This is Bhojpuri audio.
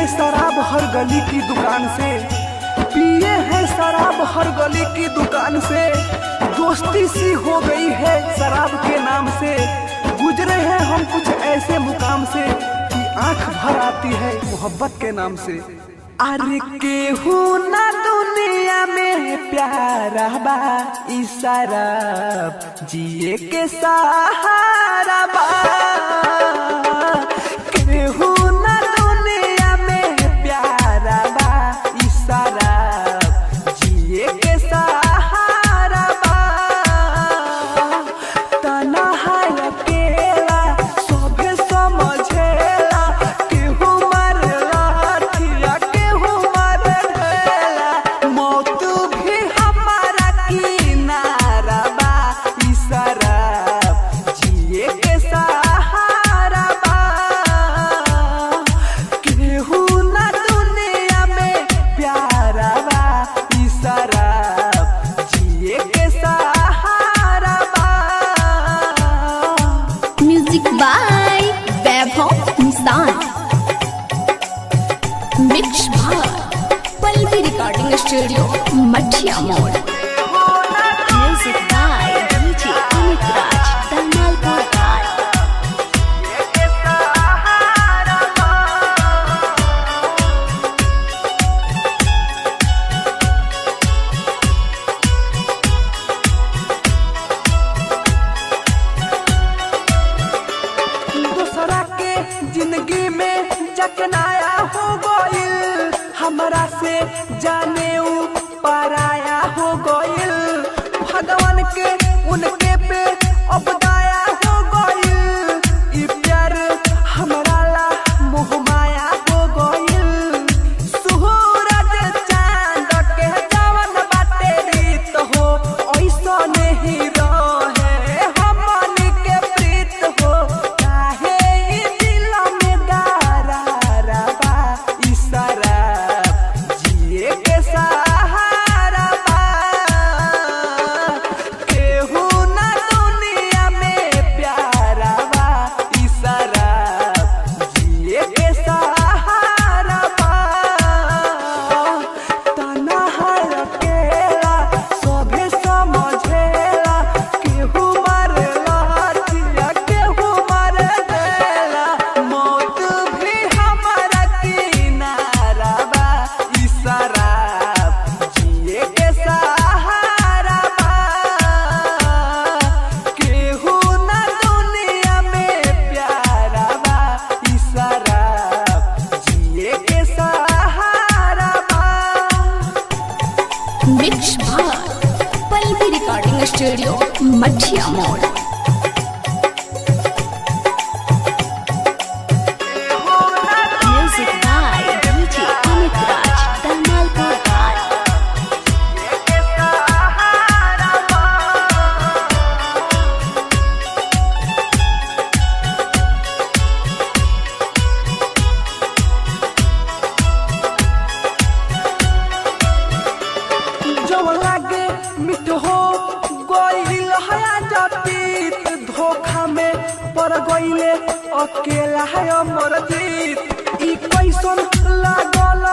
है शराब हर गली की दुकान से, पिए है शराब हर गली की दुकान से। दोस्ती सी हो गई है शराब के नाम से। गुजरे हैं हम कुछ ऐसे मुकाम से कि आंख भर आती है मोहब्बत के नाम से। अरे केहू ना दुनिया में प्यारा बा, ई शराब जिए के सहारा बा। केहू ना दुनिया में प्यारा बा, ई शराब जिए के सहारा बा। तन्हा अकेला सभे समझेला, केहू मरला थिया केहू मरला। मौत भी हमारा किनारा बा, ई शराब जिए के सहारा बा। केहू ना दुनिया में प्यारा बा, ई शराब जिए के सहारा बा। Music by Vaibhav Nishan, mix by Pallavi recording studio Mathiya Mod. Music by DJ Amit Raj, Dhamalpur Ghat. दूसरा के जिंदगी में जकनाया हो गइल, हमरा से जाने ऊ पराया हो गइल। भगवान के उनके पे अब दया हो गइल, ई प्यार हमरा ला मोह माया हो गइल। सूरज चांद के जवन बाटे रीत हो, ऐसा नहीं रहे हमन के प्रीत हो। काहे ई दिल में दरारा बा, ई शराब जिए के सहारा बा। केहू ना दुनिया में प्यारा बा, ई शराब जिए के सहारा बा। तन्हा अकेला सभे समझेला, केहू मरला थिया केहू मरला। मौत भी हमारा किनारा बा, ई शराब जिए के सहारा बा। केहू ना दुनिया में प्यारा बा, ई शराब जिए के सहारा बा। Mix by Pallavi recording studio Mathiya Mod. Music by DJ Amit Raj, Dhamalpur Ghat. जब लागे मिट हो गइल हया जपीत, धोखा में पड़ गइले अकेला है अमर जीत। ई कैसन लागल